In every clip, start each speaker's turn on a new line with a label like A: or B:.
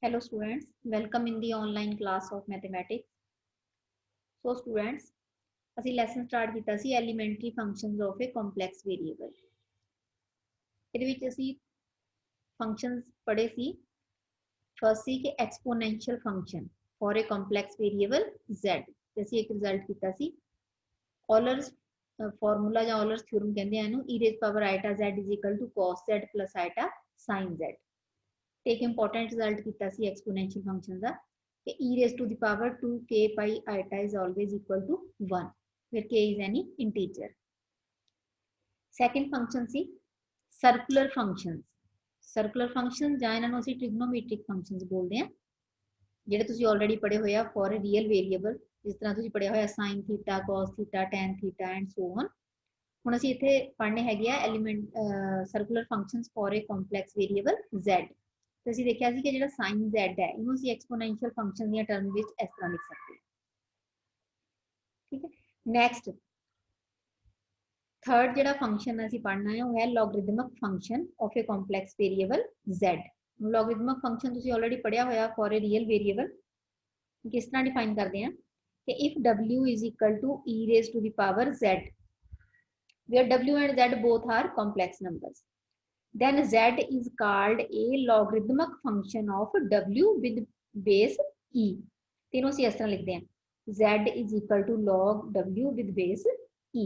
A: Hello students, welcome in the online class of mathematics. So students, ਅਸੀਂ lesson start ਕੀਤਾ ਸੀ elementary functions of a complex variable. ਇਹਦੇ ਵਿੱਚ ਅਸੀਂ functions ਪੜ੍ਹੇ ਸੀ। First ਸੀ ਕਿ exponential function for a complex variable z. ਤੇ ਅਸੀਂ ਇੱਕ result ਕੀਤਾ ਸੀ Euler's formula ਜਾਂ Euler's theorem ਕਹਿੰਦੇ ਆ ਇਹਨੂੰ e raised power iota z is equal to cos z plus iota sin z. ਤੇ ਇੱਕ important result ਕੀਤਾ ਸੀ exponential function the e raised to the power 2k pi iota is always equal to 1 where k is any integer. Second function see circular functions. Circular functions ਜਾਂ ਇਹਨਾਂ ਨੂੰ ਅਸੀਂ trigonometric functions ਬੋਲਦੇ ਹਾਂ ਜਿਹੜੇ ਤੁਸੀਂ already ਪੜ੍ਹੇ ਹੋਏ ਆ for a real variable ਜਿਸ ਤਰ੍ਹਾਂ ਤੁਸੀਂ ਪੜ੍ਹਿਆ ਹੋਇਆ sin theta cos theta tan theta and so on. ਹੁਣ ਅਸੀਂ ਇੱਥੇ ਪੜ੍ਹਨੇ ਹੈਗੇ ਆ element circular functions for a complex variable z. तो ਅਸੀਂ देखा ਸੀ ਕਿ ਜਿਹੜਾ sin z ਹੈ ਇਹਨੂੰ ਅਸੀਂ ਐਕਸਪੋਨੈਂਸ਼ੀਅਲ ਫੰਕਸ਼ਨ ਦੀਆਂ ਟਰਮ ਵਿੱਚ ਇਸ ਤਰ੍ਹਾਂ ਲਿਖ ਸਕਦੇ ਹਾਂ। ਠੀਕ ਹੈ, ਨੈਕਸਟ ਥਰਡ ਜਿਹੜਾ ਫੰਕਸ਼ਨ ਅਸੀਂ ਪੜ੍ਹਨਾ ਹੈ ਉਹ ਹੈ logarithmic function of a complex variable z। Logarithmic function ਤੁਸੀਂ ਆਲਰੇਡੀ ਪੜ੍ਹਿਆ ਹੋਇਆ ਫॉर ਅ ਰੀਅਲ ਵੇਰੀਏਬਲ ਕਿਸ ਤਰ੍ਹਾਂ ਡਿਫਾਈਨ ਕਰਦੇ ਹਾਂ ਕਿ if w is equal to e raised to the power z where w and z both are complex numbers then z is called a logarithmic function of w with base e. तीनों से इस तरह लिखते हैं z is equal to log w with base e.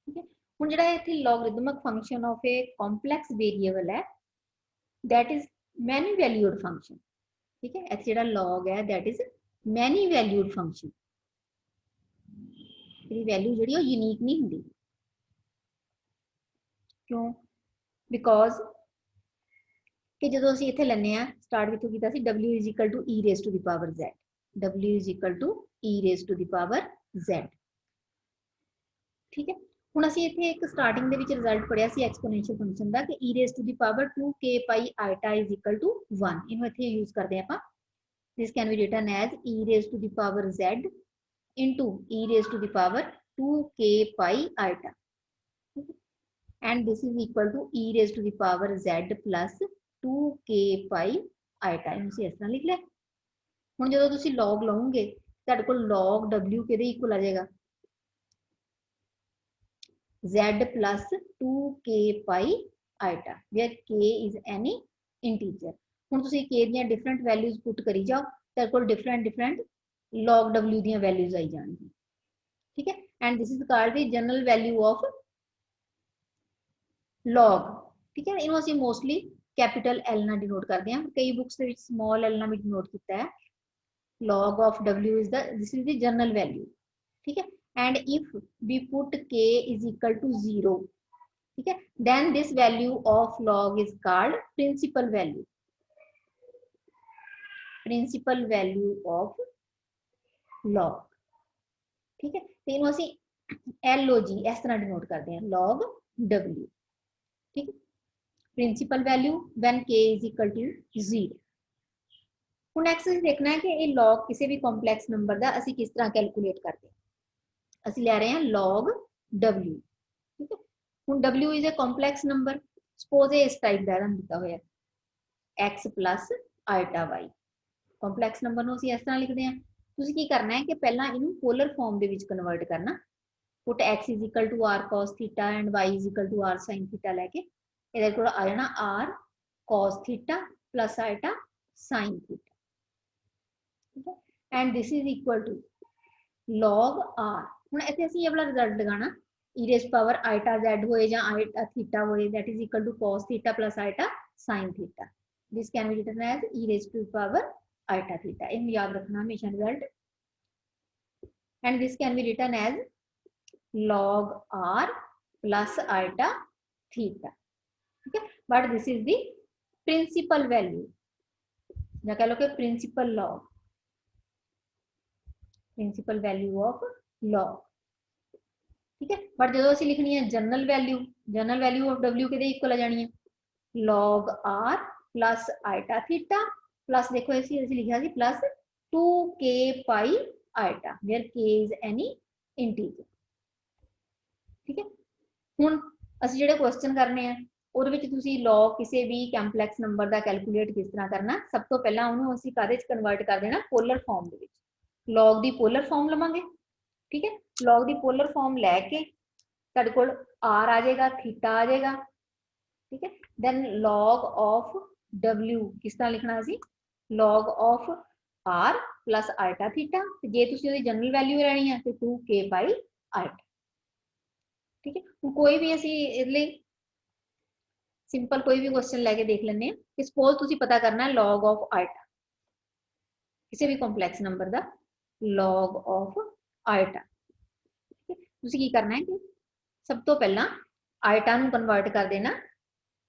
A: ठीक है, हुन जिहड़ा इत्थे logarithmic function of a complex variable है that is many valued function. ठीक है, इत्थे जिहड़ा log है that is many valued function. इसदी वैल्यू जिहड़ी ओ यूनिक नहीं हुंदी। क्यों? बिकॉज कि जो ਅਸੀਂ ਇੱਥੇ ਲੈਣੇ ਆ ਸਟਾਰਟ ਕਿੱਥੋਂ ਕੀਤਾ ਸੀ w is equal to e raised to the power z. w is equal to e raised to the power z. ਠੀਕ ਹੈ, ਹੁਣ ਅਸੀਂ ਇੱਥੇ ਇੱਕ ਸਟਾਰਟਿੰਗ ਦੇ ਵਿੱਚ ਰਿਜ਼ਲਟ ਪੜਿਆ ਸੀ ਐਕਸਪੋਨੈਂਸ਼ੀਅਲ ਫੰਕਸ਼ਨ ਦਾ ਕਿ e raised to the power 2k pi iota is equal to 1. ਇਹਨੂੰ ਇੱਥੇ ਯੂਜ਼ ਕਰਦੇ ਆਪਾਂ this can be written as e raised to the power z into e raised to the power 2k pi iota. And this is equal to e raised to the power z plus 2k pi iota. ਇਹਨੂੰ ਅਸੀਂ ਇਸ ਤਰ੍ਹਾਂ ਲਿਖ ਲਿਆ। ਹੁਣ ਜਦੋਂ ਤੁਸੀਂ log ਲਓਗੇ ਤੁਹਾਡੇ ਕੋਲ log w ਕਿਹਦੇ ਇਕੁਅਲ ਆ ਜਾਏਗਾ z plus 2k pi iota where k is any integer. ਹੁਣ ਤੁਸੀਂ k ਦੀਆਂ ਡਿਫਰੈਂਟ ਵੈਲਿਊਜ਼ ਪੁੱਟ ਕਰੀ ਜਾਓ ਤੁਹਾਡੇ ਕੋਲ ਡਿਫਰੈਂਟ log w ਦੀਆਂ ਵੈਲਿਊਜ਼ ਆਈ ਜਾਣਗੀਆਂ। ਠੀਕ ਹੈ, and this is called the general value of log। ठीक है, इन्हों ਅਸੀਂ मोस्टली कैपिटल L ਨਾਲ डिनोट करते हैं, कई बुक्स ਦੇ ਵਿੱਚ स्मॉल l ਨਾਲ भी डिनोट ਕੀਤਾ है। log of w is the this is the general value। ठीक है, and if we put k is equal to 0, ठीक है, then this value of log is called principal value। principal value of log। ठीक है, तो इन्हों ਅਸੀਂ log इस तरह डिनोट करते हैं log w। ठीक है, principal value when k is equal to 0। ਹੁਣ ਨੈਕਸਟ ਅਸੀਂ ਦੇਖਣਾ ਹੈ ਕਿ ਇਹ log ਕਿਸੇ ਵੀ ਕੰਪਲੈਕਸ ਨੰਬਰ ਦਾ ਅਸੀਂ ਕਿਸ ਤਰ੍ਹਾਂ ਕੈਲਕੂਲੇਟ ਕਰਦੇ ਹਾਂ। ਅਸੀਂ ਲੈ ਰਹੇ ਹਾਂ log w। ਠੀਕ ਹੈ, ਹੁਣ w is a complex number। Suppose ਇਹ ਇਸ ਟਾਈਪ ਦਾ ਦਿੱਤਾ ਹੋਇਆ x plus iota y। Complex number ਨੂੰ ਅਸੀਂ ਇਸ ਤਰ੍ਹਾਂ ਲਿਖਦੇ ਹਾਂ। ਤੁਸੀਂ ਕੀ ਕਰਨਾ ਹੈ ਕਿ ਪਹਿਲਾਂ ਇਹਨੂੰ ਪੋਲਰ ਫਾਰਮ ਦੇ ਵਿੱਚ ਕਨਵਰਟ ਕਰਨਾ। put x is equal to r cos theta and y is equal to r sin theta ਲੈ ਕੇ ਇਹਦੇ ਕੋਲ ਆ ਜਾਣਾ r cos theta plus iota sin theta। ठीक है, and this is equal to log r। ਹੁਣ ਇੱਥੇ ਅਸੀਂ ਇਹ ਵਾਲਾ ਰਿਜ਼ਲਟ ਲਗਾਣਾ e raised power iota z ਹੋਏ ਜਾਂ iota theta ਹੋਏ that is equal to cos theta plus iota sin theta। this can be written as e raised to power iota theta। ਇਹਨੂੰ ਯਾਦ ਰੱਖਣਾ ਹਮੇਸ਼ਾ result. and this can be written as log r plus iota theta। ठीक है, but this is the principal value या कह लो कि principal log, principal value of log। ठीक है, but जो ਅਸੀਂ ਲਿਖਣੀ ਹੈ जनरल value of w ਕਿਹਦੇ ਇਕੁਅਲ ਆ ਜਾਣੀ ਹੈ log r plus iota theta plus देखो ਅਸੀਂ ਲਿਖਿਆ ਸੀ plus 2k pi iota where k is any integer। ठीक है, ਹੁਣ ਅਸੀਂ ਜਿਹੜੇ ਕੁਐਸਚਨ ਕਰਨੇ ਆ ਉਹਦੇ ਵਿੱਚ ਤੁਸੀਂ log ਕਿਸੇ ਵੀ ਕੰਪਲੈਕਸ ਨੰਬਰ ਦਾ ਕੈਲਕੂਲੇਟ ਕਿਸ ਤਰ੍ਹਾਂ ਕਰਨਾ, ਸਭ ਤੋਂ ਪਹਿਲਾਂ ਉਹਨੂੰ ਅਸੀਂ ਕਾਹਦੇ ਚ ਕਨਵਰਟ ਕਰ ਦੇਣਾ, ਪੋਲਰ ਫਾਰਮ ਦੇ ਵਿੱਚ। log ਦੀ ਪੋਲਰ ਫਾਰਮ ਲਵਾਂਗੇ, ਠੀਕ ਹੈ। log ਦੀ ਪੋਲਰ ਫਾਰਮ ਲੈ ਕੇ ਤੁਹਾਡੇ ਕੋਲ r ਆ ਜਾਏਗਾ, ਥੀਟਾ आ जाएगा, ठीक है। then log of w किस तरह लिखना सी, log of r plus iota theta, जे तुसी ओदी जनरल वैल्यू लेनी है तो 2k by iota, ठीक है। कोई भी असी इसलिए सिंपल कोई भी क्वेश्चन लेके देख लेने कि सपोज तुसी पता करना है log of iota, किसी भी कॉम्प्लैक्स नंबर दा log of iota, ठीक है। तुसी की करना है कि सब तो पहला iota नू कन्वर्ट कर देना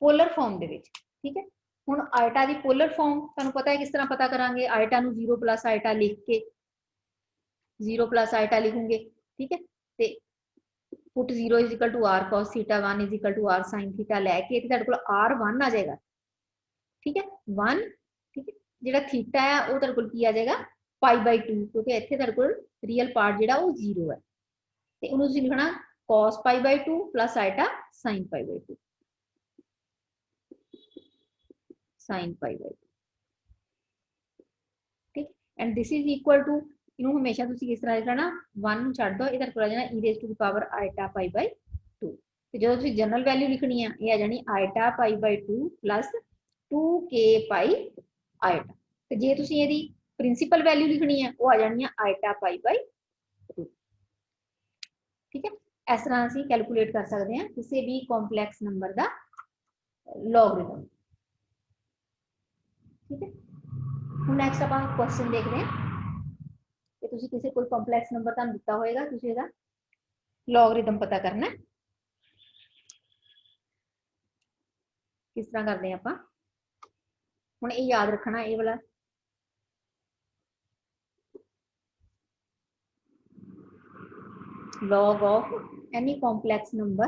A: पोलर फॉर्म दे विच, ठीक है। हुण आयटा दी पोलर फॉर्म तुहानूं पता है किस तरह पता करांगे, आयटा नूं 0 प्लस आयटा लिख के 0 प्लस आयटा लिखूंगे, ठीक है। ते put 0 is equal to R cos theta, 1 is equal to R sine theta लैके तुहाडे कोल आर 1 आ जाएगा, ठीक है 1, ठीक है। जिहड़ा थीटा है वो तुहाडे कोल की आ जाएगा पाई बाई 2, क्योंकि इत्थे तुहाडे कोल रियल पार्ट जिहड़ा वो 0 है, ते उहनूं तुसीं लिखना cos pi by 2 plus iota sine pi by 2, sin pi by 2, ठीक। And this is equal to, इनू हमेशा तुसी किस तरह लिखना, 1 छड्ड दो, इधर को आ जाना e raise to the power iota pi by 2, ते जो तुसी जनरल वैल्यू लिखनी है ये आ जानी eta pi by 2 plus 2k pi eta, ते जे तुसी इहदी प्रिंसिपल वैल्यू लिखनी है वो आ जानी है आयटा पाई बाय 2, ठीक है। इस तरह असीं कैलकुलेट कर सकते हैं किसी भी कॉम्प्लैक्स नंबर का लॉगरिथम, ठीक है। हम नैक्सट आप क्वेश्चन देखते हैं कि तुसी किसी कोई कॉम्प्लैक्स नंबर तुहानूं दिता होएगा, तुसी इहदा लॉगरिथम पता करना है, किस तरह करते हैं आपां। हुण ये याद रखना, ये वाला log of any complex number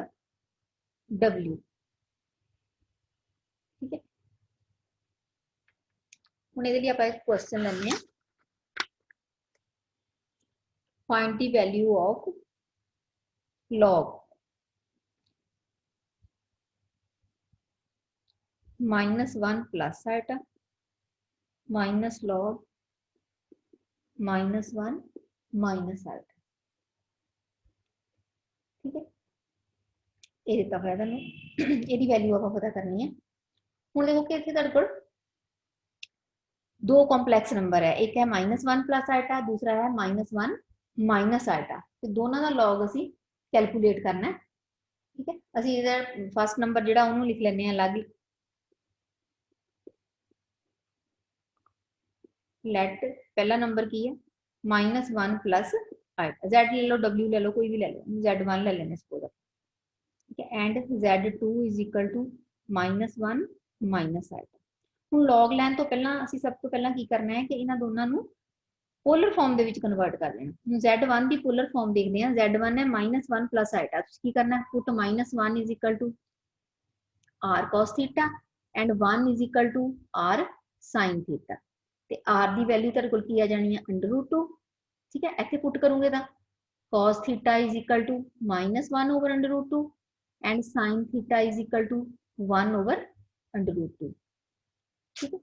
A: w, ठीक है। हुण इहदे लिए आपां एक क्वेश्चन लैंदे हां, find the value of log -1 plus eta minus log -1 minus eta, ठीक है। ये दिता होया तुहानूं, इहदी वैल्यू आपां पता करनी है। हुण देखो कि इत्थे तुहाडे कोल दो कॉम्प्लैक्स नंबर है, एक है -1 प्लस आयटा, दूसरा है -1 माइनस आयटा, तो दोनों का लॉग असी कैलकुलेट करना है, ठीक है। असी इधर फर्स्ट नंबर जिहड़ा उहनूं लिख लैंदे हां अलग, लेट पहला नंबर की है -1 प्लस आयटा, z ले लो, w ले लो, कोई भी ले लो, z1 ले लेने सपोज, ठीक है। And z2 is equal to -1 minus iota. हुण लॉग लैन तो पहला असी सब तो पहला की करना है कि इन्हां दोनों नूं पोलर फॉर्म दे विच कन्वर्ट कर लेना। हुण z1 दी पोलर फॉर्म देखते हैं, z1 है -1 प्लस आयटा, तुसीं की करना है put -1 is equal to r cos theta and 1 is equal to r sin theta, ते r दी वैल्यू तुहाडे कोल की आ जानी है √2, ठीक है। इत्थे पुट करूंगे तां cos theta is equal to -1 over √2 and sin theta is equal to 1 over √2, ठीक है।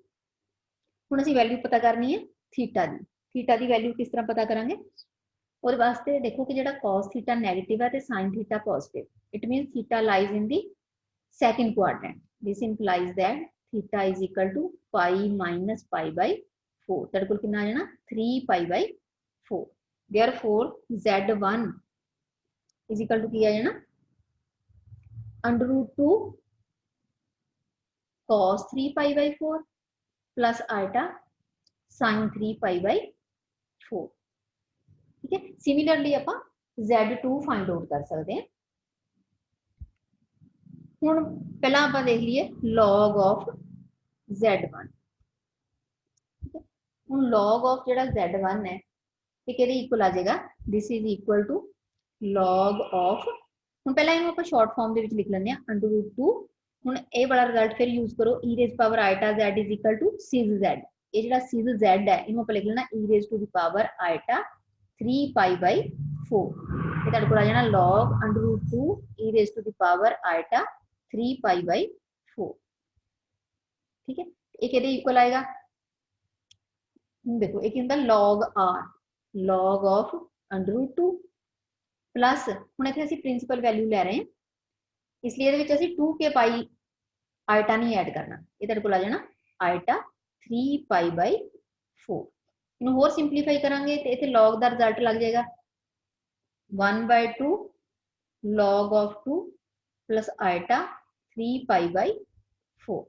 A: हुण असीं वैल्यू पता करनी है थीटा दी, थीटा दी वैल्यू किस तरह पता करांगे, और वास्ते देखो कि जिहड़ा cos थीटा नेगेटिव है ते sin theta positive, it means theta lies in the second quadrant, this implies that theta is equal to pi minus pi by 4, तुहाडे कोल कितना आ जाना 3 pi by 4, therefore z1 is equal to की आ जाना √2 cos 3 pi by 4 plus iota sin 3 pi by 4, ठीक है। सिमिलरली आप z2 फाइंड आउट कर सकते हैं। हुण पहला आप देख लीए log ऑफ z1, ठीक है। हुण log ऑफ जिहड़ा z1 है ये किहदे इक्वल आ जाएगा, this is equal to log of, हुण पहला इहनूं आपां शॉर्ट फॉर्म दे विच लिख लैंदे हां √2, हुण ये वाला रिजल्ट फिर यूज करो e raise power iota z is equal to cis z, ये जिहड़ा सिज z है इहनूं आपां लिख लेना e raise to the power iota 3 pi by 4, ये तुहाडे कोल आ जाना log √2 e raise to the power iota 3 pi by 4। ठीक है, एक ये इक्वल आएगा। देखो एक ਹੁੰਦਾ log r, log of √2 plus ਹੁਣ ਇੱਥੇ ਅਸੀਂ ਪ੍ਰਿੰਸੀਪਲ ਵੈਲਿਊ ਲੈ ਰਹੇ ਹਾਂ, ਇਸ ਲਈ ਇਹਦੇ ਵਿੱਚ ਅਸੀਂ 2k ਪਾਈ ਆਇਟਾ ਨਹੀਂ ਐਡ ਕਰਨਾ, ਇਹ ਤੁਹਾਡੇ ਕੋਲ ਆ ਜਾਣਾ ਆਇਟਾ 3 ਪਾਈ ਬਾਈ 4। ਇਹਨੂੰ ਹੋਰ ਸਿੰਪਲੀਫਾਈ ਕਰਾਂਗੇ ਤੇ ਇੱਥੇ log ਦਾ ਰਿਜ਼ਲਟ ਲੱਗ ਜਾਏਗਾ 1/2 log of 2 plus eta 3 pi by 4।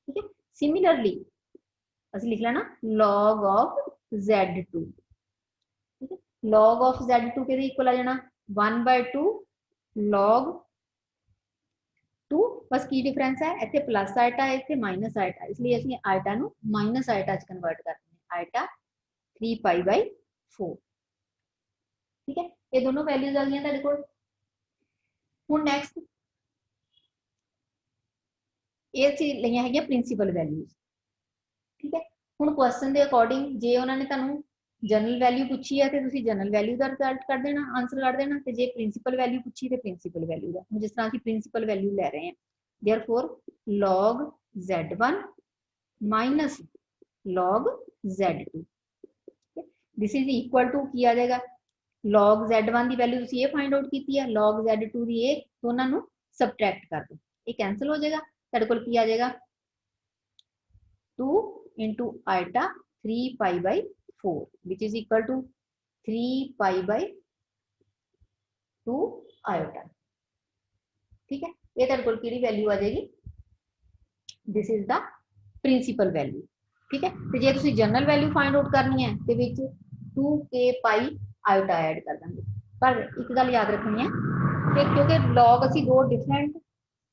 A: ठीक है, सिमिलरली असं लिख लेना log of z2। ठीक है, log of z2 के इक्वल आ जाना 1/2 log 2, बस की डिफरेंस है इतने प्लस आयटा है इतने माइनस आयटा, इसलिए असं आयटा नू माइनस आयटा च कन्वर्ट करते हैं, आयटा 3 पाई बाई 4। ठीक है, ये दोनों वैल्यूज आ गई तुहाडे कोल। हुण नैक्सट ये चीज लईयां है प्रिंसीपल वैल्यूज। ठीक है, हुण क्वेश्चन के अकॉर्डिंग जे उन्होंने तुहानू जनरल वैल्यू पूछी है तो तुसीं जनरल वैल्यू का रिजल्ट कर देना, आंसर कर देना, तो जे प्रिंसीपल वैल्यू पूछी तो प्रिंसीपल वैल्यू का। जिस तरह असीं प्रिंसीपल वैल्यू लै रहे हैं, therefore log z1 minus log z2, this is equal to की आ जाएगा log z1 की वैल्यू तुसीं ये फाइंड आउट की है, log z2 की ये दोनों नू सबट्रैक्ट कर दो, ये कैंसल हो जाएगा, तेरे को की आ जाएगा 2 into iota 3 pi by 4 which is equal to 3 pi by 2 iota. ठीक है, ये तेरे को की वैल्यू आ जाएगी, this is the principal value. ठीक है, तो जे तुसीं जनरल वैल्यू फाइंड आउट करनी है तो विच 2k पाई आयोटा ऐड कर देंगे। पर एक गल याद रखनी है कि क्योंकि लॉग असीं दो डिफरेंट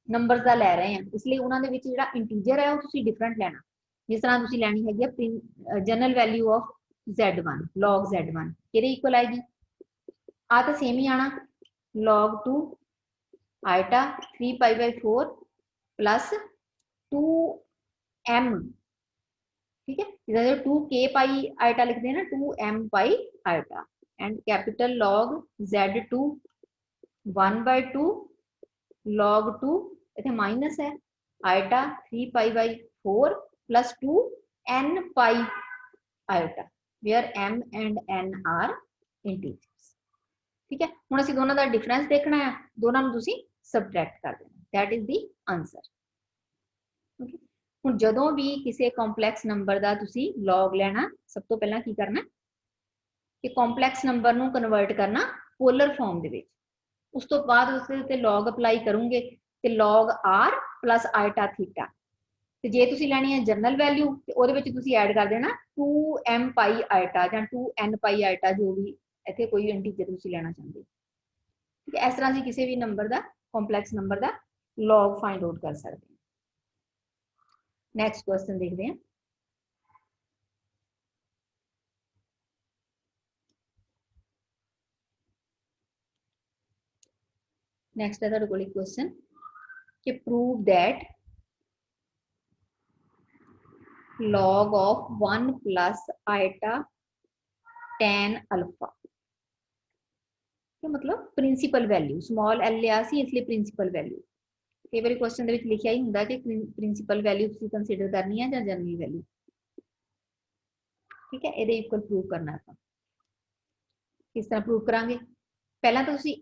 A: नंबर्स का लै रहे हैं, इसलिए उन्होंने जिहड़ा इंटीजर है वो डिफरेंट लेना। जिस तरह तुसीं लैनी है general value of z1 log z1 किहदे इक्वल आएगी, आ तो सेम ही आना log 2 iota 3 pi by 4 plus 2m। ठीक है, इधर 2k पाई आयटा लिखते हैं ना, 2m pi iota and capital log z2 1/2 log 2 इतने माइनस है iota 3 pi by 4 plus 2n pi iota where m and n are integers. ठीक है, हुण असीं दोनों का डिफरेंस देखना है, दोनों नूं तुसीं सबट्रैक्ट कर देना, that is the answer. Okay, हुण जदों भी किसी कॉम्पलैक्स नंबर का तुसीं लॉग लेना, सब तो पहला की करना कि कॉम्पलैक्स नंबर नूं कन्वर्ट करना पोलर फॉर्म दे विच, उस तो बाद उसदे उत्ते लॉग अप्लाई करूंगे तो log r plus eta theta. तो जे तुसीं लैनी है जनरल वैल्यू तो उहदे विच तुसीं ऐड कर देना 2m पाई आयटा जां 2n पाई आयटा, जो भी इत्थे कोई इंटीजर तुसीं लेना चाहते। ठीक है, इस तरह असीं किसी भी नंबर का कॉम्पलैक्स नंबर का लॉग फाइंड आउट कर सकते हैं। नैक्सट क्वेश्चन देखते हैं। नैक्सट है तुहाडे कोल क्वेश्चन कि prove that log of 1 plus eta tan alpha, मतलब प्रिंसीपल वैल्यू स्मॉल एल लिया सी इसलिए प्रिंसीपल वैल्यू। कई बार क्वेश्चन दे विच लिखिया ही हुंदा कि प्रिंसीपल वैल्यू तुसीं कंसीडर करनी है या जनरल वैल्यू। ठीक है, ये इक्वल प्रूव करना है। किस तरह प्रूव करांगे, पहला तो तुसीं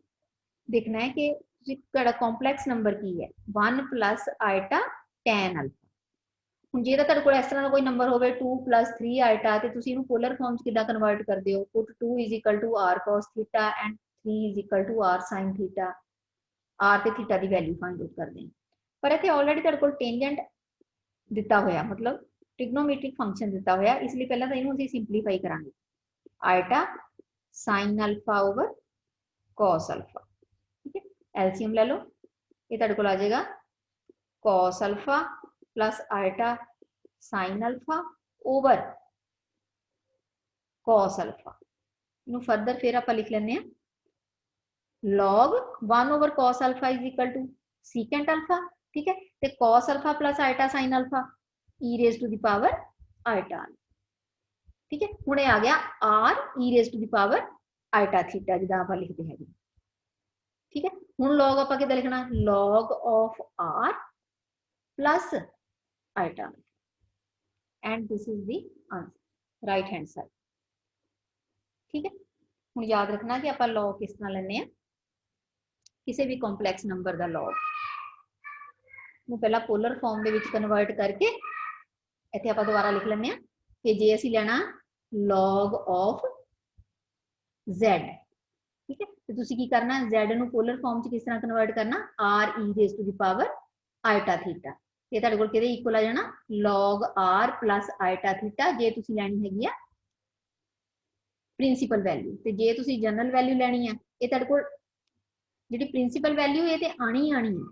A: देखना है कि तुहाडा कॉम्पलैक्स नंबर की है 1 प्लस आयटा tan अल्फा। हुण जे तुहाडे कोल इस तरह का कोई नंबर होवे 2 + 3 आयटा ते तुसीं इहनूं पोलर फॉर्म च किदां कन्वर्ट करदे हो, put 2 = r cos theta and 3 = r sin theta, r ते थीटा की वैल्यू फाइंड आउट करदे हैं। पर इत्थे ऑलरेडी तुहाडे कोल टेंजेंट दिता होया, मतलब ट्रिग्नोमेट्रिक फंक्शन दिता होया, इसलिए पहला तो इहनूं असीं सिंपलीफाई करांगे, eta sin alpha over cos alpha. ठीक है, एलसीएम ले लो, ये तुहाडे कोल आ जाएगा cos alpha plus iota sin alpha over cos alpha. इनू फर्दर फिर आप लिख लेने log 1 over cos alpha is equal to secant alpha. ठीक है, तो cos alpha plus iota sin alpha e raise to the power iota. ठीक है, हुण आ गया r e raise to the power iota theta जिदा आप लिखते हैं। ठीक है, हुण log आप किदां लिखना, log of r plus iota and this is the answer right hand side. ठीक है, हुण याद रखना कि आप लॉग किस तरह लेने हैं, किसी भी कॉम्पलैक्स नंबर का लॉग पहला पोलर फॉर्म दे विच कन्वर्ट करके इत्थे आप दोबारा लिख लेने कि जे असीं लेना लॉग ऑफ Z, ठीक है, तो तुसीं की करना Z नूं पोलर फॉर्म च किस तरह कन्वर्ट करना R E raise to the power iota theta, ये तुहाडे कोल किहदे इक्वल आ जाना log R plus iota theta जे तुसीं लैनी हैगी आ प्रिंसीपल वैल्यू, ते जे तुसीं जनरल वैल्यू लैनी है ये तुहाडे कोल जिहड़ी प्रिंसीपल वैल्यू ये ते आनी आनी है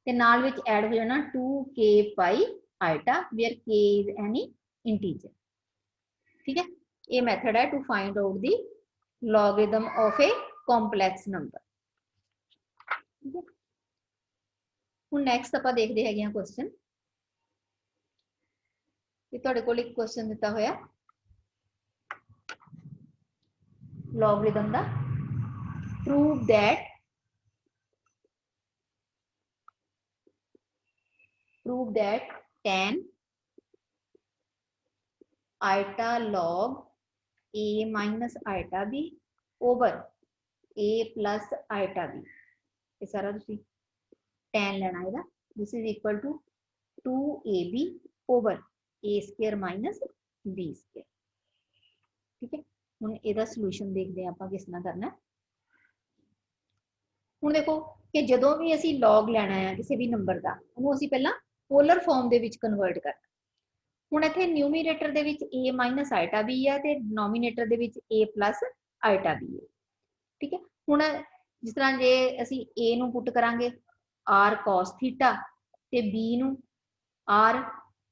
A: ते नाल विच ऐड हो जाना 2k pi iota where k is any integer. ठीक है, ये मेथड है to find out the logarithm of a complex number. ठीक है, हुण नैक्सट आपां देखदे हैगे आ क्वेश्चन, कि तुहाडे कोल एक क्वेश्चन दिता होया लॉगरिथम दा, prove that tan iota log a minus iota b over a plus iota b, ये सारा तुसीं tan लेना है, this is equal to 2ab over a square minus b square। ठीक है, हुण इहदा सॉल्यूशन देखते हैं आपां किस तरह करना है। हुण देखो कि जदों भी असीं लॉग लेना है किसी भी नंबर का उहनूं असीं पहलां पोलर फॉर्म दे विच कन्वर्ट करना। हुण इत्थे न्यूमीरेटर दे विच a माइनस आइटा b है ते डिनोमीनेटर दे विच a प्लस आइटा b है। ठीक है, हुण जिस तरह जे असीं a नूं पुट करांगे r cos थीटा ते b नूं r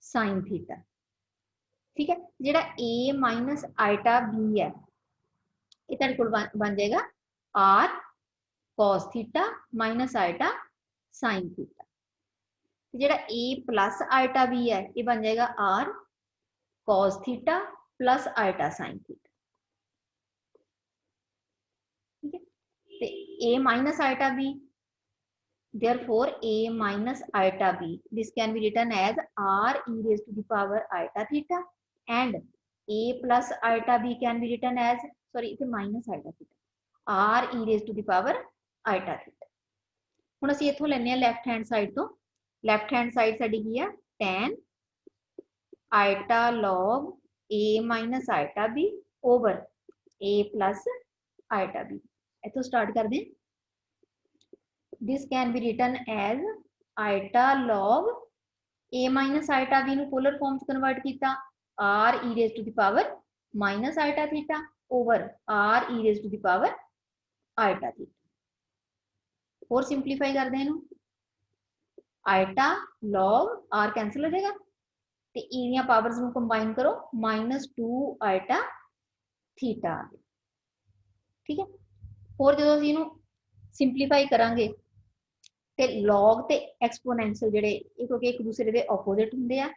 A: sin थीटा। ठीक है, जिहड़ा a माइनस आइटा b है ये तुहाडे कोल बन जाएगा r cos theta minus iota sin theta. जिहड़ा a प्लस आइटा b है ये बन जाएगा r cos theta plus iota sin theta. ठीक है, तो a minus iota b, therefore a minus iota b, this can be written as r e raised to the power iota theta, and a plus iota b can be written as, sorry it's minus iota theta, r e raised to the power iota theta। ਹੁਣ ਅਸੀਂ ਇੱਥੋਂ ਲੈਣੇ ਆ left hand side ਤੋਂ, left hand side ਸਾਡੀ ਕੀ ਆ tan iota log a minus iota b over a plus iota b। ਇੱਥੋਂ start ਕਰਦੇ ਹਾਂ, this can be written as iota log a minus iota b ਨੂੰ polar form ਚ convert ਕੀਤਾ r e raised to the power minus iota theta over r e raised to the power iota theta। और simplify ਕਰਦੇ हैं ਇਹਨੂੰ, iota log r cancel हो जाएगा ਤੇ e ਦੀਆਂ ਪਾਵਰਸ ਨੂੰ ਕੰਬਾਈਨ ਕਰੋ -2 iota theta। ठीक है, और ਜਦੋਂ ਅਸੀਂ ਇਹਨੂੰ ਸਿੰਪਲੀਫਾਈ ਕਰਾਂਗੇ ਤੇ log ਤੇ ਐਕਸਪੋਨੈਂਸ਼ੀਅਲ ਜਿਹੜੇ ਇਹ ਕਿਉਂਕਿ ਇੱਕ ਦੂਸਰੇ ਦੇ ਆਪੋਜ਼ਿਟ ਹੁੰਦੇ ਆ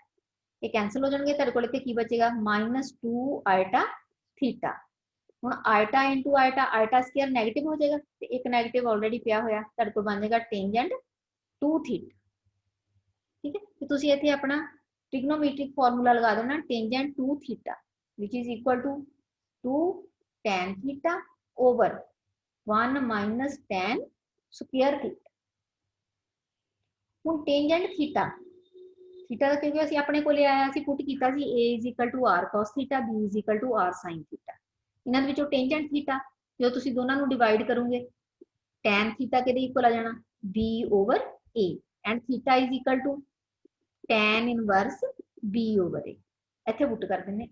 A: ਇਹ ਕੈਨਸਲ ਹੋ ਜਾਣਗੇ, ਤੁਹਾਡੇ ਕੋਲ ਇੱਥੇ ਕੀ ਬਚੇਗਾ -2 ਆਇਟਾ ਥੀਟਾ। ਹੁਣ ਆਇਟਾ ਇਨਟੂ ਆਇਟਾ, ਆਇਟਾ ਸਕੁਅਰ ਨੈਗੇਟਿਵ ਹੋ ਜਾਏਗਾ ਤੇ ਇੱਕ ਨੈਗੇਟਿਵ ਆਲਰੇਡੀ ਪਿਆ ਹੋਇਆ, ਤੁਹਾਡੇ ਕੋਲ ਬਣ ਜਾਏਗਾ ਟੈਂਜੈਂਟ 2 ਥੀਟਾ। ਠੀਕ ਹੈ, ਤੇ ਤੁਸੀਂ ਇੱਥੇ ਆਪਣਾ ट्रिग्नोमेट्रिक फार्मूला लगा देना tangent 2 theta which is equal to 2 tan theta over 1 minus tan square theta. ਹੁਣ टेंजेंट थीटा, थीटा ਦਾ ਕਿਉਂਕਿ ਅਸੀਂ ਆਪਣੇ ਕੋਲੇ ਆਇਆ ਸੀ ਪੁੱਟ ਕੀਤਾ ਸੀ a is equal to r cos theta, b is equal to r sin theta। ਇਹਨਾਂ ਦੇ ਵਿੱਚੋਂ टेंजेंट थीटा ਜੋ ਤੁਸੀਂ ਦੋਨਾਂ ਨੂੰ ਡਿਵਾਈਡ ਕਰੋਗੇ tan थीटा ਕਿਹਦੇ ਇਕੁਅਲ ਆ ਜਾਣਾ b over a and theta is equal to tan inverse b over a। ਇੱਥੇ ਪੁੱਟ ਕਰ ਦਿੰਨੇ,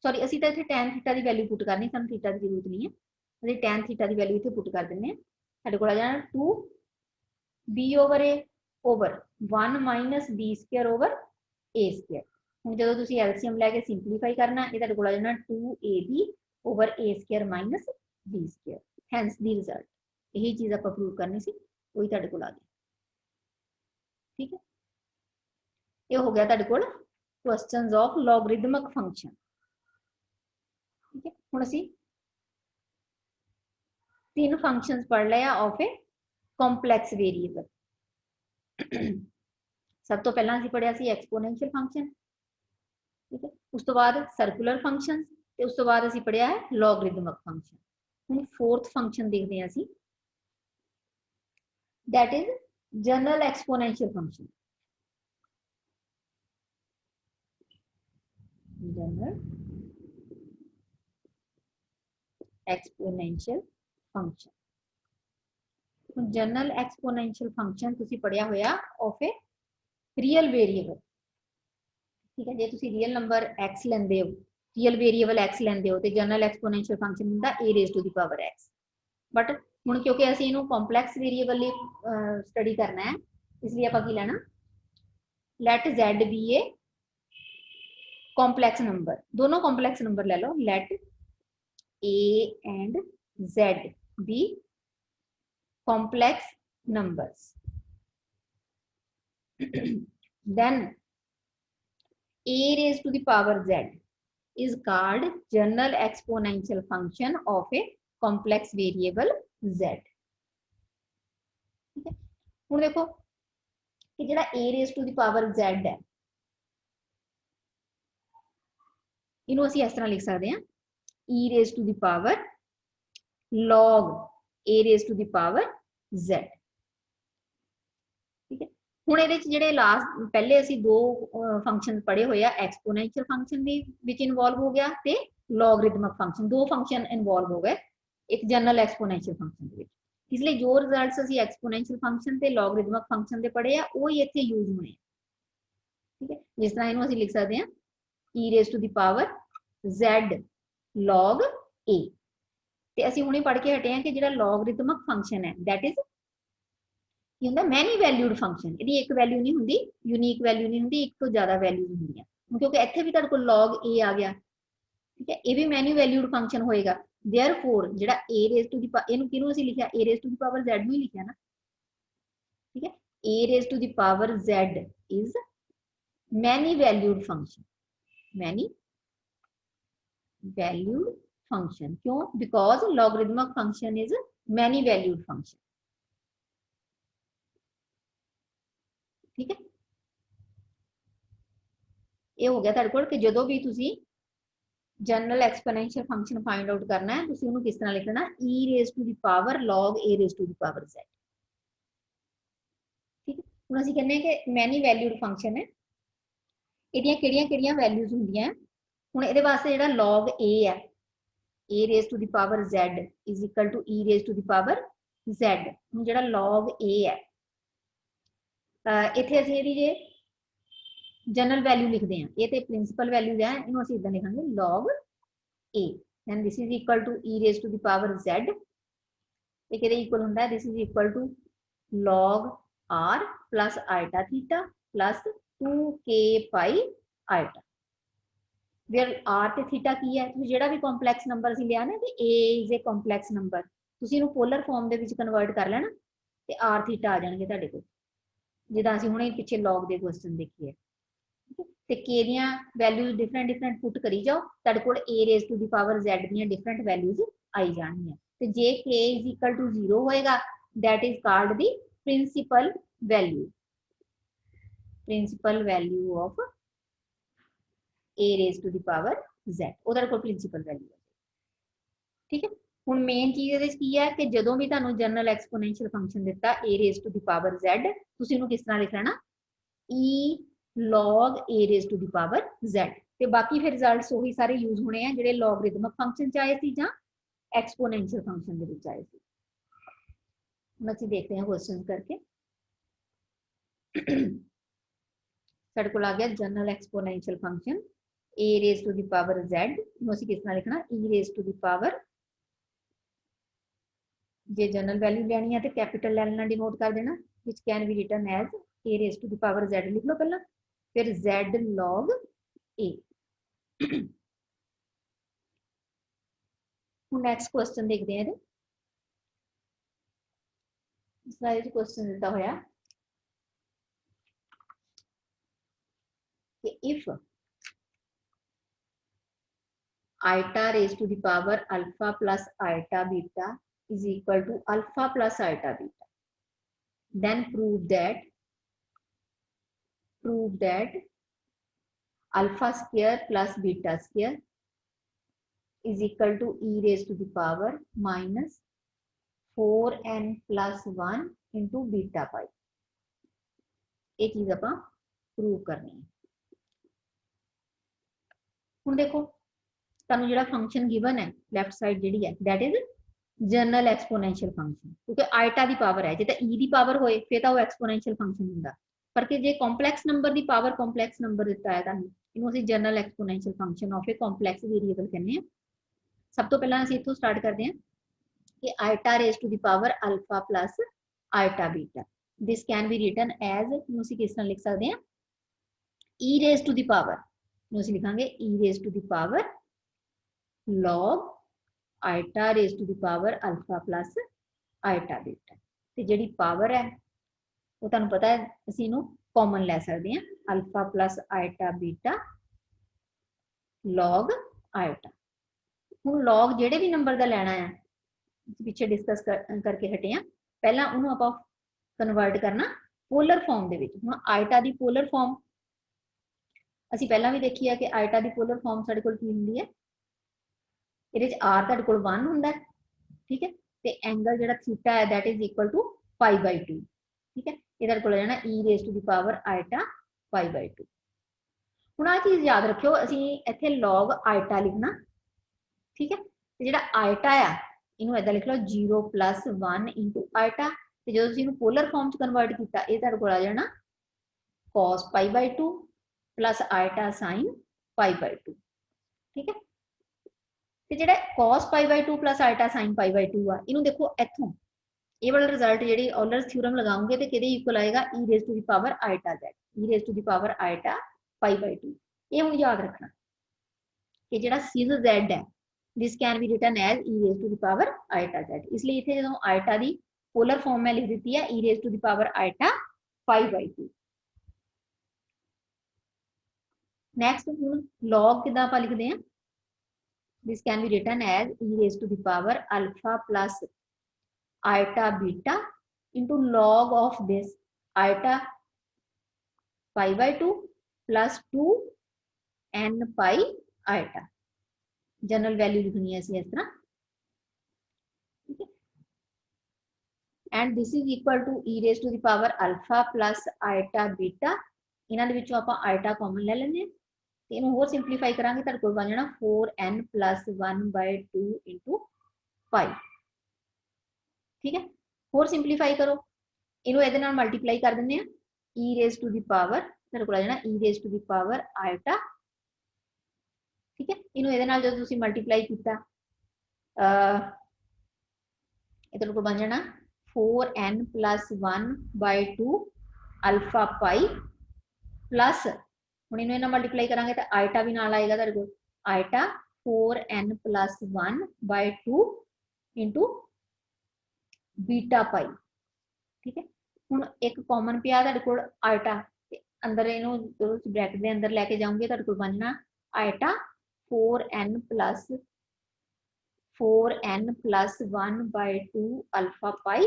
A: ਸੌਰੀ ਅਸੀਂ ਤਾਂ ਇੱਥੇ tan थीटा ਦੀ ਵੈਲਿਊ ਪੁੱਟ ਕਰਨੀ, ਸਾਨੂੰ थीटा ਦੀ ਜ਼ਰੂਰਤ ਨਹੀਂ ਹੈ, ਅਸੀਂ tan थीटा ਦੀ ਵੈਲਿਊ ਇੱਥੇ ਪੁੱਟ ਕਰ ਦਿੰਨੇ ਆ। ਸਾਡੇ ਕੋਲ ਆ ਜਾਣਾ 2 b over a over 1 minus b square over a square। ਹੁਣ ਜਦੋਂ ਤੁਸੀਂ LCM ਲੈ ਕੇ ਸਿੰਪਲੀਫਾਈ ਕਰਨਾ ਇਹ ਤੁਹਾਡੇ ਕੋਲ ਆ ਜਾਣਾ 2ab over a square minus b square, hence the result। ਇਹੀ ਚੀਜ਼ ਆਪਾਂ ਪ੍ਰੂਵ ਕਰਨੀ ਸੀ, ਉਹੀ ਤੁਹਾਡੇ ਕੋਲ ਆ ਗਈ। ਠੀਕ ਹੈ, ਇਹ ਹੋ ਗਿਆ ਤੁਹਾਡੇ ਕੋਲ क्वेश्चंस ऑफ लॉगरिथमिक फंक्शन। ठीक है, हुण असीं 3 फंक्शंस पढ़ लिया ऑफ ए कॉम्प्लैक्स वेरिएबल। सब तो पहला ਅਸੀਂ पढ़िया सी एक्सपोनेंशियल फंक्शन, ठीक है। उस तो बाद सर्कुलर फंक्शन ते उस तो बाद ਅਸੀਂ पढ़िया है लॉगरिदमिक फंक्शन। ਹੁਣ फोर्थ फंक्शन देखते हैं ਅਸੀਂ, that is general exponential function. General exponential function, general exponential function तुसी पढ़िया होया ऑफ ए रियल वेरिएबल, ठीक है। जे तुसी रियल नंबर x लेंदे हो, रियल वेरिएबल x लेंदे हो, तो जनरल एक्सपोनेंशियल फंक्शन हुंदा a rays to the power x। But हुण क्योंकि असीं इहनूं कॉम्पलैक्स वेरिएबल लई स्टडी करना है, इसलिए आपां की लेना, let z be a complex number, दोनों कॉम्पलैक्स नंबर ले लो, let a and z be complex numbers, then a raised to the power z is called general exponential function of a complex variable z, ठीक है। हुण देखो कि जिहड़ा a raised to the power z है, इहनूं असीं इस तरह लिख सकते हैं e raised to the power log a raised to the power z, ठीक है। ਹੁਣ ਇਹਦੇ ਚ ਜਿਹੜੇ ਲਾਸਟ ਪਹਿਲੇ ਅਸੀਂ ਦੋ ਫੰਕਸ਼ਨ ਪੜ੍ਹੇ ਹੋਏ ਆ, ਐਕਸਪੋਨੈਂਸ਼ੀਅਲ ਫੰਕਸ਼ਨ ਦੇ ਵਿੱਚ ਇਨਵੋਲਵ ਹੋ ਗਿਆ ਤੇ ਲੌਗਰਿਦਮਿਕ ਫੰਕਸ਼ਨ, ਦੋ ਫੰਕਸ਼ਨ ਇਨਵੋਲਵ ਹੋ ਗਏ ਇੱਕ ਜਨਰਲ ਐਕਸਪੋਨੈਂਸ਼ੀਅਲ ਫੰਕਸ਼ਨ ਦੇ ਵਿੱਚ। ਇਸ ਲਈ ਜੋ ਰਿਜ਼ਲਟਸ ਅਸੀਂ ਐਕਸਪੋਨੈਂਸ਼ੀਅਲ ਫੰਕਸ਼ਨ ਤੇ ਲੌਗਰਿਦਮਿਕ ਫੰਕਸ਼ਨ ਦੇ ਪੜ੍ਹੇ ਆ ਉਹ ਹੀ ਇੱਥੇ ਯੂਜ਼ ਹੋਣੇ ਆ, ਠੀਕ ਹੈ। ਜਿਸ ਤਰ੍ਹਾਂ ਇਹਨੂੰ ਅਸੀਂ ਲਿਖ ਸਕਦੇ ਹਾਂ e raised to the power z log a, ਤੇ ਅਸੀਂ ਹੁਣੇ ਪੜ੍ਹ ਕੇ ਹਟੇ ਆ ਕਿ ਜਿਹੜਾ ਲੌਗਰਿਦਮਿਕ ਫੰਕਸ਼ਨ ਹੈ दैट इज ये ਹੁੰਦਾ ਮੈਨੀ ਵੈਲਿਊਡ ਫੰਕਸ਼ਨ, ਇਹਦੀ ਇੱਕ ਵੈਲਿਊ ਨਹੀਂ ਹੁੰਦੀ, ਯੂਨੀਕ ਵੈਲਿਊ ਨਹੀਂ ਹੁੰਦੀ, ਇੱਕ ਤੋਂ ਜ਼ਿਆਦਾ ਵੈਲਿਊਜ਼ ਹੁੰਦੀਆਂ। ਕਿਉਂਕਿ ਇੱਥੇ ਵੀ ਤੁਹਾਡੇ ਕੋਲ log a ਆ ਗਿਆ, ਠੀਕ ਹੈ, ਇਹ ਵੀ ਮੈਨੀ ਵੈਲਿਊਡ ਫੰਕਸ਼ਨ ਹੋਏਗਾ। देयरफॉर ਜਿਹੜਾ a रेज़ टू दी ਇਹਨੂੰ ਕਿਹਨੂੰ ਅਸੀਂ ਲਿਖਿਆ a raise to the power z ਨੂੰ ਹੀ ਲਿਖਿਆ ਨਾ, ठीक है। a raise to the power z is many valued function, many valued function, क्यों? Because logarithmic function is many valued function, ठीक है। ये हो गया तुहाडे कोल कि जदों भी तुसी general exponential function find out करना है तुसी उहनूं किस तरह लिखना, e raise to the power log a rays to the power z, ठीक है। हुण असीं कहने कि मैनी वैल्यूड फंक्शन है, इहदियां किहड़ियां-किहड़ियां वैल्यूज हुंदियां। हुण इहदे वास्ते जिहड़ा log a है, a rays to the power z is equal to e raise to the power z। हुण जिहड़ा log a है, इत्थे असीं इहदी जे जनरल वैल्यू लिखते हैं, ये तो प्रिंसिपल वैल्यूज है, इन्हों असीं इदां लिखांगे log a, then this is equal to e raised to the power z, एक इहदे इक्वल हुंदा है this is equal to log r plus iota theta plus 2k pi iota, where r ते theta की है, तुसीं जिहड़ा भी कॉम्पलैक्स नंबर असीं लिया ना कि a is a complex number, तुसीं इहनूं पोलर फॉर्म दे विच कन्वर्ट कर लेना ते r theta आ जाणगे तुहाडे कोल, जिद्दां असीं हुणे पिछे log दे क्वेश्चन देखिए, ते k दियां वैल्यूज डिफरेंट डिफरेंट पुट करी जाओ, तुहाडे कोल a raise to the power z दियां डिफरेंट वैल्यूज आई जाणगियां। ते जे k इज इक्वल टू 0 होएगा that is called the principal value, principal value of a raise to the power z, उहदा कोल प्रिंसिपल वैल्यू है, ठीक है। हुण मेन चीज इहदे च की है कि जदों भी तुहानूं जनरल एक्सपोनेंशियल फंक्शन दिता a raise to the power z, तुसीं इहनूं किस तरह लिख लेना e log a raised to the power z, ਤੇ ਬਾਕੀ ਫਿਰ ਰਿਜ਼ਲਟਸ ਉਹੀ ਸਾਰੇ ਯੂਜ਼ ਹੋਣੇ ਆ ਜਿਹੜੇ ਲੌਗਰਿਦਮਿਕ ਫੰਕਸ਼ਨ ਚ ਆਏ ਸੀ ਜਾਂ ਐਕਸਪੋਨੈਂਸ਼ੀਅਲ ਫੰਕਸ਼ਨ ਦੇ ਵਿੱਚ ਆਏ ਸੀ। ਹੁਣ ਅਸੀਂ ਦੇਖਦੇ ਹਾਂ ਕੁਐਸਚਨ ਕਰਕੇ। ਸਾਡੇ ਕੋਲ ਆ ਗਿਆ general exponential function a raised to the power z, ਨੂੰ ਅਸੀਂ ਕਿਸ ਤਰ੍ਹਾਂ ਲਿਖਣਾ e raised to the power, ਜੇ ਜਨਰਲ ਵੈਲਿਊ ਲੈਣੀ ਹੈ ਤੇ ਕੈਪੀਟਲ ਲੈਟਰ ਨਾਲ ਡਿਨੋਟ ਕਰ ਦੇਣਾ, which can be written as a raised to the power z ਲਿਖ ਲਓ ਪਹਿਲਾਂ, फिर z log a। Next question देखते हैं, क्वेश्चन दिता होया कि if iota raised to the power alpha plus iota beta is equal to alpha plus iota beta, then prove that prove that alpha square plus beta square is equal to e raised to the power minus 4n plus 1 into beta pi। ये चीज आप prove करनी है। हुण देखो तुहानूं जिहड़ा function given है लैफ्ट साइड जिहड़ी है that is general exponential function, क्योंकि आइटा की पावर है, जो ई की पावर होए फिर तो वो एक्सपोनेंशियल फंक्शन हुंदा, पर कि जे कॉम्पलैक्स नंबर की पावर कॉम्पलैक्स नंबर दिता है तुहानूं इहनूं असीं general exponential function of a complex variable कहने। सब तो पहला असीं इत्थों स्टार्ट करते हैं कि iota raise to the power alpha plus iota beta, this can be written as असीं किस तरह लिख सकते हैं e raise to the power, असीं लिखांगे e raise to the power log iota raise to the power alpha plus iota beta. ते जिहड़ी पावर है वो तुहानूं पता है असीं इहनूं कॉमन लै सकते हैं alpha plus iota beta log iota. हुण लॉग जिहड़े भी नंबर का लैना है पिछे डिस्कस करके हटे हैं, पहला उन्होंने आपां कन्वर्ट करना पोलर फॉर्म दे विच। हुण आइटा दी पोलर फॉर्म असीं पहला भी देखी है कि आइटा दी पोलर फॉर्म साडे कोल की हुंदी है, इहदे च आर तुहाडे कोल 1 हुंदा है, ठीक है, ते एंगल जिहड़ा थीटा है दैट इज इक्वल टू π/2, ठीक है, ये तुहाडे कोल जाना e raise to the power iota π/2। हुण आ चीज याद रखियो असीं इत्थे लॉग आइटा लिखना, ठीक है, ते जिहड़ा आइटा आ इनू इदां लिख लो 0 + 1 इंटू आइटा, ते जो तुसीं इनू पोलर फॉर्म च कन्वर्ट कीता ये तुहाडे कोल आ जाना cos π/2 प्लस आइटा sin π/2, ठीक है। ते जिहड़ा cos π/2 प्लस आइटा sin π/2 आ इनू देखो इत्थों ये वाला रिजल्ट जिहड़ी ऑलर्स थ्योरम लगाओगे तो किहदे इक्वल आएगा e raise to the power iota z, e raise to the power iota π/2। ये हुण याद रखना कि जिहड़ा सिज z है this can be written as e raise to the power iota z, इसलिए इत्थे जदों आइटा दी पोलर फॉर्म में लिख दी है e raise to the power iota π/2। Next हुण लॉग किदां आपां लिखदे हैं, this can be written as e raised to the power alpha plus iota beta into log of this iota π/2 plus 2 n pi iota। General value लिखनी है इसी इस तरह, ठीक है, and this is equal to e raised to the power alpha plus iota beta। इन्हां दे विचों आपां iota कॉमन ले लेंगे ते इहनूं होर सिंपलीफाई करांगे तुहाडे कोल बन जाना 4n + 1/2 इंटू पाई, ठीक है। होर सिंपलीफाई करो इनू इहदे नाल मल्टीप्लाई कर दिंदे आ e raise to the power तुहाडे कोल आ जाना e raise to the power iota, ठीक है। इनू इहदे नाल जदों तुसीं मल्टीप्लाई कीता ये तुहाडे कोल बन जाना 4n + 1/2 अल्फा पाई प्लस हुण इनू इन्हां मल्टीप्लाई करांगे तो आइटा भी नाल आएगा तुहाडे कोल iota 4n + 1/2 into beta pi, ठीक है। हुण एक कॉमन पिया तुहाडे कोल आइटा ते अंदर इनू ब्रैकेट दे अंदर लैके जाऊंगे तुहाडे कोल बनना आइटा 4n + 1/2 अल्फा पाई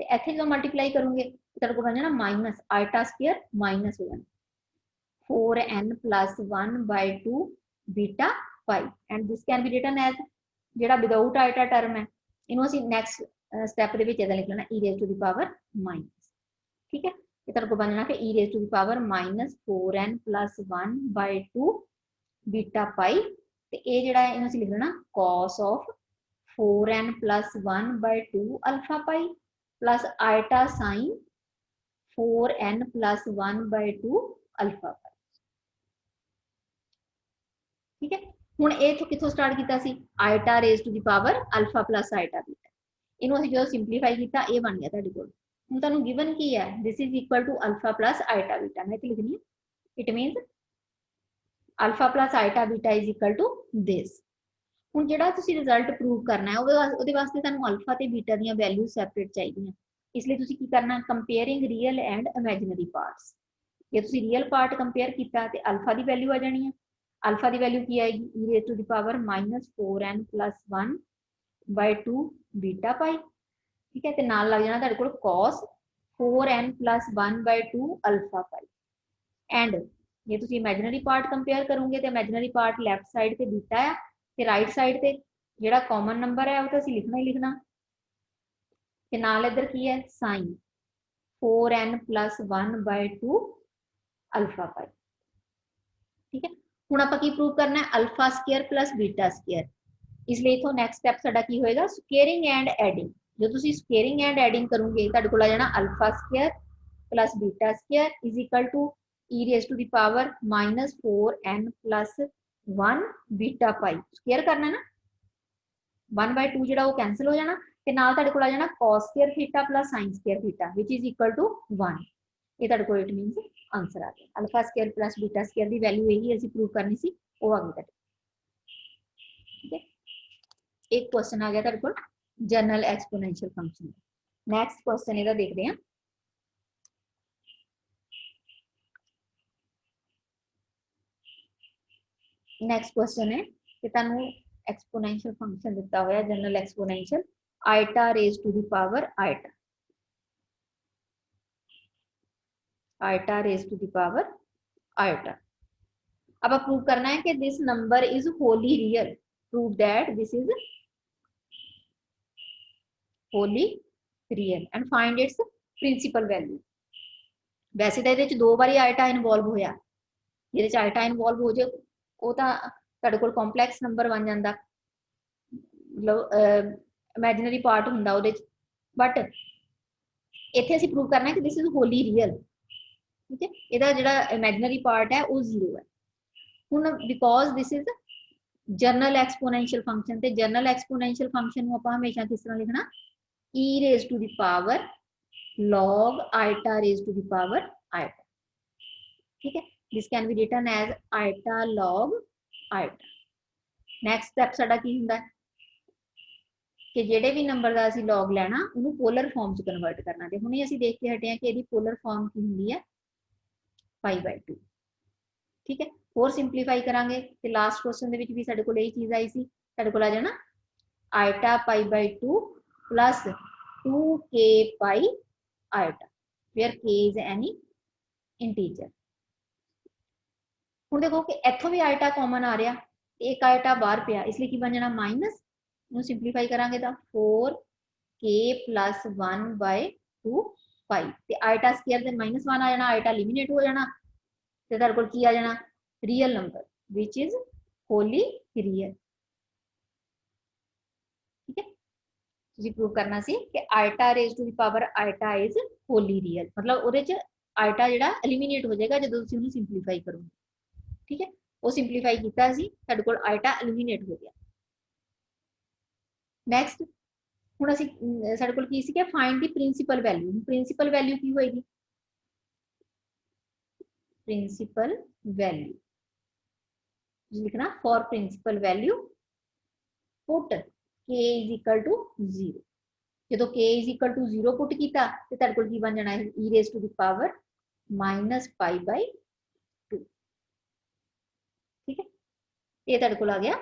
A: ते इत्थे जो मल्टीप्लाई करूंगे तुहाडे कोल बन जाना माइनस आइटा स्क्वायर माइनस हो जाना 4n + 1/2 beta pi, and this can be written as जिहड़ा विदाउट आइटा टर्म है इनू असीं नेक्स्ट स्टैप दे विच इहदा लिख लेना e raise to the power minus, ठीक है। ये तुहाडे कोल बन जाना कि e raise to the power -4n + 1/2 beta pi ते ये जिहड़ा है इनू असीं लिख लेना cos of 4n + 1/2 alpha pi plus iota sin 4n + 1/2 alpha pi, ठीक है। हुण ये कित्थों स्टार्ट कीता सी iota raise to the power alpha plus iota beta, इनू असीं जो सिंपलीफाई कीता ये बन गया तुहाडे कोल। हुण तुहानूं गिवन की है this is equal to alpha plus iota beta, मैं इत्थे लिखनी है it means alpha plus iota beta is equal to this. हुण जिहड़ा तुसीं रिजल्ट प्रूव करना है ਉਹਦੇ ਵਾਸਤੇ ਤੁਹਾਨੂੰ अल्फा ਤੇ बीटा ਦੀਆਂ वैल्यूज सैपरेट चाहिए, इसलिए तुसीं की करना comparing real and imaginary parts. जे तुसीं रियल पार्ट कंपेयर कीता ते अल्फा की वैल्यू आ जानी है, अल्फा की वैल्यू की आएगी e raise to the power -4n + 1/2 beta pi, ठीक है, ते नाल लग जाना तुहाडे कोल cos 4n + 1/2 alpha pi, and जे तुसीं इमेजिनरी पार्ट कंपेयर करोगे तो इमेजिनरी पार्ट लैफ्ट साइड ते बीटा है ते राइट साइड ते जिहड़ा कॉमन नंबर है वो तो असीं लिखना ही लिखना ते नाल इधर की है साइन 4n + 1/2 अल्फा पाई। ठीक है, हुण आपां की प्रूव करना है alpha square plus beta square, इसलिए इथों नैक्सट स्टैप साडा की होएगा स्क्वेयरिंग एंड एडिंग। जो तुसीं स्क्वेयरिंग एंड एडिंग करोगे तुहाडे कोल आ जाना alpha square plus beta square is equal to e raise to the power -4n + 1 beta pi. Square करना है ना, 1/2 जिहड़ा वो कैंसिल हो जाना ते नाल तुहाडे कोल आ जाना cos square theta plus sin square theta which is equal to 1। ये तुहाडे कोल इट मीनस आंसर आ गया। Alpha square plus beta square दी वैल्यू यही असीं प्रूव करनी सी, वो आ गई तुहाडे। ठीक है, एक क्वेश्चन आ गया तुहाडे कोल general exponential function. Next question इहदा देखते हैं। नेक्स्ट क्वेश्चन है कि तुहानू एक्सपोनेंशियल फंक्शन दिता हुआ है general exponential iota raise to the power iota, iota raise to the power iota. अब प्रूव करना है कि this number is wholly real, prove that this is wholly real and find its principal value. वैसे तो ये दो बारी iota involve होया, ये आइटा इनवॉल्व हो जाए वो तो तुहाडे कोल कॉम्पलैक्स नंबर बन जाता, मतलब इमेजिनरी पार्ट हुंदा उहदे च, बट इत्थे असीं प्रूव करना है कि दिस इज होली रियल। ठीक है, इहदा जिहड़ा इमेजिनरी पार्ट है वो 0 है। हुण because this is general exponential function, ते जनरल एक्सपोनेंशियल फंक्शन नूं आपां हमेशा किस तरह लिखना e raise to the power log iota raised to the power iota। ठीक है, this can be written as iota log iota। Next step साडा की हुंदा है कि जेडे भी नंबर का असीं log लैना उन्होंने पोलर फॉर्म च कन्वर्ट करना, ते हुणे असीं देख के हटे हैं कि इहदी पोलर फॉर्म की हुंदी है π/2। ठीक है, होर सिंपलीफाई करांगे ते लास्ट क्वेश्चन दे विच भी साडे कोल यही चीज आई सी, साडे कोल आ जाना iota π/2 plus 2k pi iota where k is any integer। हुण देखो कि इत्थों भी आइटा कॉमन आ रहा, एक आइटा बाहर पिया, इसलिए की बन जाना माइनस, सिंपलीफाई करांगे तो 4k + 1/2 पाई ते आइटा स्क्वायर ते -1 आ जाना, आइटा एलिमिनेट हो जाना ते तुहाडे कोल की आ जाना real number which is wholly real. ठीक है, तुसीं प्रूव करना सी कि iota raise to the power iota is wholly real, मतलब उहदे च आइटा जिहड़ा एलिमिनेट हो जाएगा जदों तुसीं उहनूं सिंपलीफाई करोगे। ठीक है, वो सिंपलीफाई किया सी, साडे कोल आइटा एलिमिनेट हो गया। नैक्सट हुण असीं साडे कोल की सी कि find the principal value. Principal value की होएगी, प्रिंसिपल वैल्यू लिखना for principal value put k is equal to 0। जो k is equal to 0 put किया तो तुहाडे कोल की बन जाना है e raise to the power -π/2। ठीक है, ये तुहाडे कोल आ गया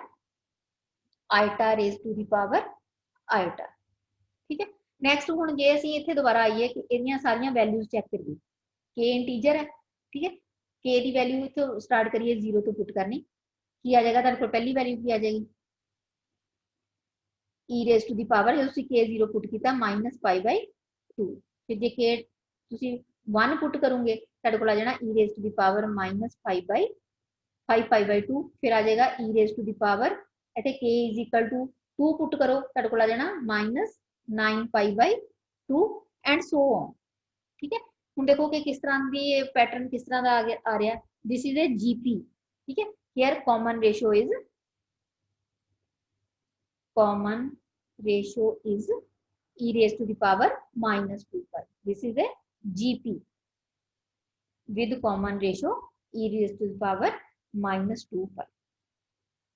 A: iota raise to the power iota. ठीक है, नैक्सट हुण जे असीं इत्थे दोबारा आईए कि इहदियां सारियां वैल्यूज चैक करिए, के इंटीजर है। ठीक है, के दी वैल्यू इत्थों स्टार्ट करिए 0 तो पुट करनी, की आ जाएगा तुहाडे कोल पहली वैल्यू की आ जाएगी e raise to the power जो तुसीं k 0 पुट किया -π/2। फिर जे k तुसीं 1 पुट करोगे तुहाडे कोल आ जाना e raise to the power -5/2। फिर आ जाएगा e raise to the power इत्थे k is equal to 2 put करो तुहाडे कोल आ जाना -9π/2 एंड सो ऑन। ठीक है, हुण देखो कि किस तरह की पैटर्न किस तरह का आ रहा, दिस इज ए जीपी। ठीक है, here common ratio is e raised to the power -2π। this is a gp with common ratio e raised to the power -2π।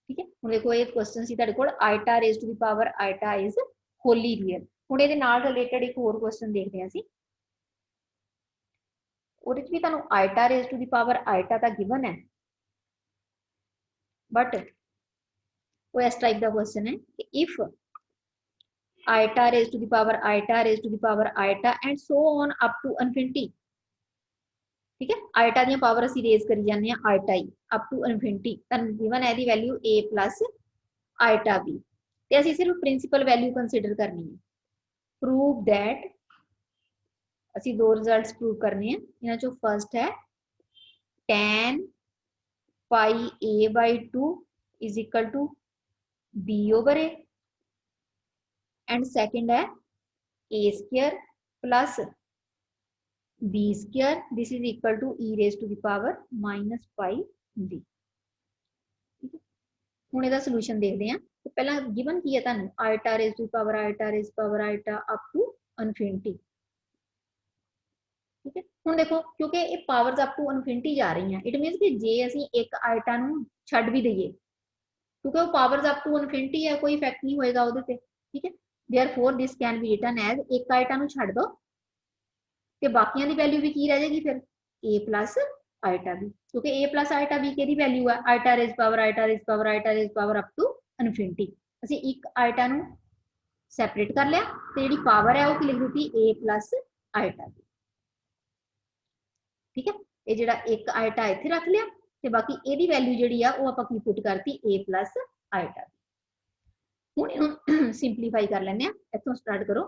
A: ठीक है, हुण देखो ये क्वेश्चन सी तुहाडे कोल iota raise to the power iota is wholly real. हुण इहदे नाल रिलेटेड एक होर क्वेश्चन देखते हैं असीं, ਉਹਦੇ ਚ ਵੀ ਤੁਹਾਨੂੰ iota raise to the power iota ਤਾਂ गिवन है, बट वो इस टाइप का क्वेश्चन है कि if iota raise to the power iota raise to the power iota and so on up to infinity. ठीक है। आइटा दी पावर असी रेज करी जाने आइटा ही अप टू इनफिनिटी, गिवन है दी value a plus iota b, ते असी सिर्फ प्रिंसिपल वैल्यू कंसीडर करनी है। प्रूव दैट, असी दो रिजल्ट्स प्रूव करने हैं, इन्हां चों फर्स्ट है tan pi a by 2 is equal to b over a, and second है a square plus b square this is equal to e raise to the power minus pi b। ठीक है, हुण इहदा सोल्यूशन देखते हैं। तो पहला गिवन की है तुहानू iota raise to power iota raise power iota up to infinity. ठीक है, हुण देखो क्योंकि ये पावर्स अप टू इनफिनिटी जा रही हैं, इट मीनस कि जे असी एक आइटा नू छड्ड भी दईए, क्योंकि वो पावर्स अप टू इनफिनिटी है, कोई इफेक्ट नहीं होएगा उहदे ते। ठीक है, therefore this can be written as एक आइटा नू छड्ड दो ते बाकियां दी वैल्यू भी की रह जाएगी फिर a प्लस आइटा बी, क्योंकि a प्लस आइटा बी केदी वैल्यू है iota raise power iota raise power iota raise power up to infinity. ਅਸੀਂ एक आइटा नू सैपरेट कर लिया ते जिहड़ी पावर है वो की लिख दी a प्लस आइटा बी। ठीक है, ये जिहड़ा एक आइटा इत्थे रख लिया ते बाकी एदी वैल्यू जिहड़ी आ वो आपां की पुट करती a प्लस आइटा बी। हुण इहनू सिंपलीफाई कर लैंदे आ, इत्थों स्टार्ट करो,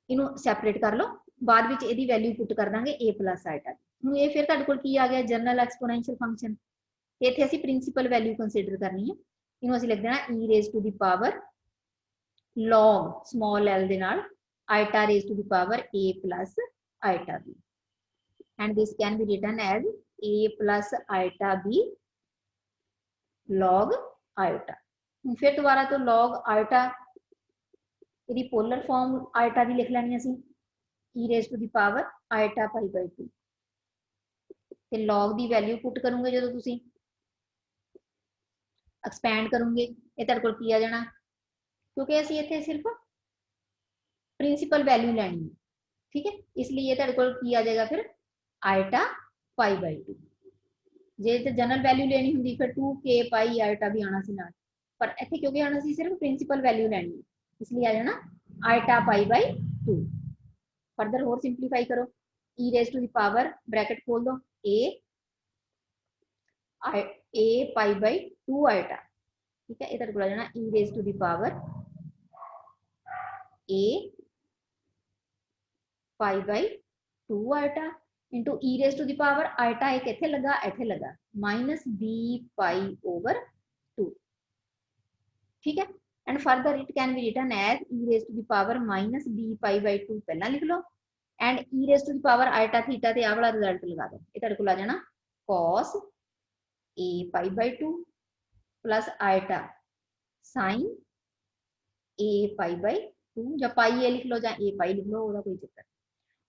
A: इनू सैपरेट कर लो, बाद विच इहदी वैल्यू पुट कर दांगे a प्लस आइटा बी। हुण ये फिर तुहाडे कोल की आ गया जनरल एक्सपोनेंशियल फंक्शन, ते इत्थे असीं प्रिंसिपल वैल्यू कंसीडर करनी है, इनू असीं लिख देना e raise to the power log small l दे नाल iota raise to the power a plus iota b, and this can be written as a plus iota b log iota. फिर दोबारा तो log आइटा ਇਹਦੀ polar form iota भी लिख लैनी ਅਸੀਂ e raise to the power iota pi by 2 ਤੇ log ਦੀ value put करोगे जो ਤੁਸੀਂ एक्सपैंड करोगे ये ਤੁਹਾਡੇ ਕੋਲ ਕੀ ਆ ਜਾਣਾ, क्योंकि ਅਸੀਂ ਇੱਥੇ सिर्फ प्रिंसिपल वैल्यू लैनी है। ठीक है, इसलिए ये ਤੁਹਾਡੇ ਕੋਲ ਕੀ आ जाएगा फिर आइटा पाई बाई 2। जे तो जनरल वैल्यू लेनी होंगी फिर 2k पाई आइटा भी आना सी नाल, पर इत्थे क्योंकि आना सी सिर्फ प्रिंसिपल वैल्यू लैनी है, इसलिए आ जाना आइटा पाई बाई 2। फर्दर होर सिंपलीफाई करो, e raise to the power bracket खोल दो a पाई बाई 2 आइटा। ठीक है, इधर बोला जाना e raise to the power a pi by 2 iota into e raise to the power iota एक इत्थे लगा इत्थे लगा माइनस b पाई ओवर 2। ठीक है, and further it can be written as e raise to the power minus b pi by 2 पहला लिख लो, and e raise to the power iota theta ते आ वाला रिजल्ट लगा दो, ये तुहाडे कोल आ जाना cos a pi by 2 plus iota sin a pi by 2, या पाई a लिख लो या a पाई लिख लो, ओदा कोई चक्कर।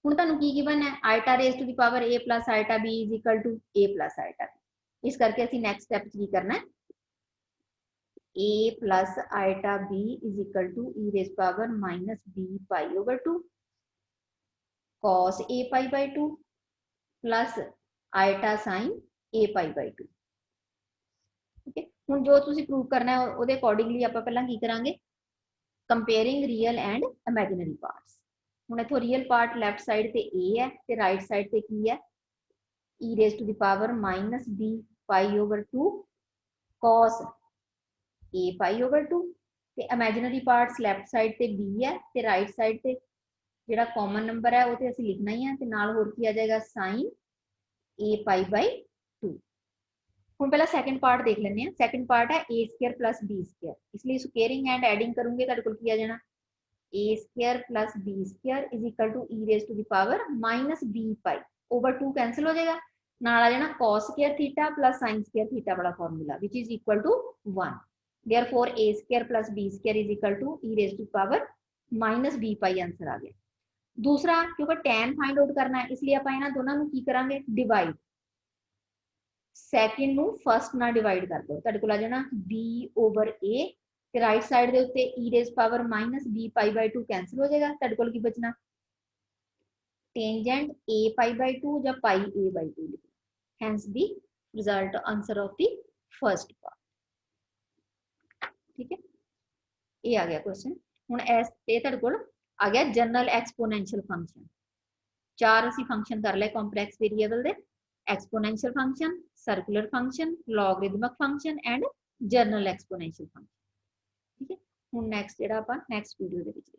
A: हुण तुहानू की गिवन है iota raise to the power a plus iota b is equal to a plus iota b। इस करके असीं नेक्स्ट स्टेप की करना है a plus iota b is equal to e raise power minus b pi over 2 cos a pi by 2 plus iota sin a pi by 2। ठीक है, हुण जो तुसीं प्रूव करना है उहदे अकॉर्डिंगली आपां पहलां की करांगे comparing real and imaginary parts. हुण इत्थों रियल पार्ट लैफ्ट साइड ते a है ते राइट साइड ते की है e raise to the power minus b pi over 2 cos a pi over 2 ते इमेजिनरी पार्ट्स लैफ्ट साइड ते b है ते राइट साइड ते जिहड़ा कॉमन नंबर है वो ते असीं लिखना ही है ते नाल होर की आ जाएगा sin a पाई बाई 2। हुण पहला सैकेंड पार्ट देख लैंदे हैं, सैकेंड पार्ट है a square plus b square, इसलिए स्क्वेयरिंग एंड एडिंग करूंगे तुहाडे कोल की आ जाना a square plus b square is equal to e raise to the power minus b pi over 2 cancel हो जाएगा, नाल आ जाना cos square theta plus sin square theta वाला formula which is equal to 1। Therefore a square plus b square is equal to e raise to power minus b pi answer आ गया। दूसरा क्योंकि tan फाइंड आउट करना है इसलिए आप इन्हां दोनों नूं की करांगे डिवाइड, सैकेंड नूं फर्स्ट नाल डिवाइड कर दो, तुहाडे कोल आ जाना b ओवर a ते राइट साइड दे उत्ते e raise power minus b pi by 2 cancel हो जाएगा, तुहाडे कोल की बचना टेंजेंट a पाई बाई 2 या पाई a बाई 2 लिखो, hence the result answer of the first part. ठीक है, ये आ गया क्वेश्चन। हुण इस ते तुहाडे कोल आ गया जनरल एक्सपोनेंशियल फंक्शन। चार असी फंक्शन कर ले complex variable they, exponential function, circular function, logarithmic function and general exponential function. ठीक है, हुण नैक्सट जिहड़ा आपां नैक्सट वीडियो दे विच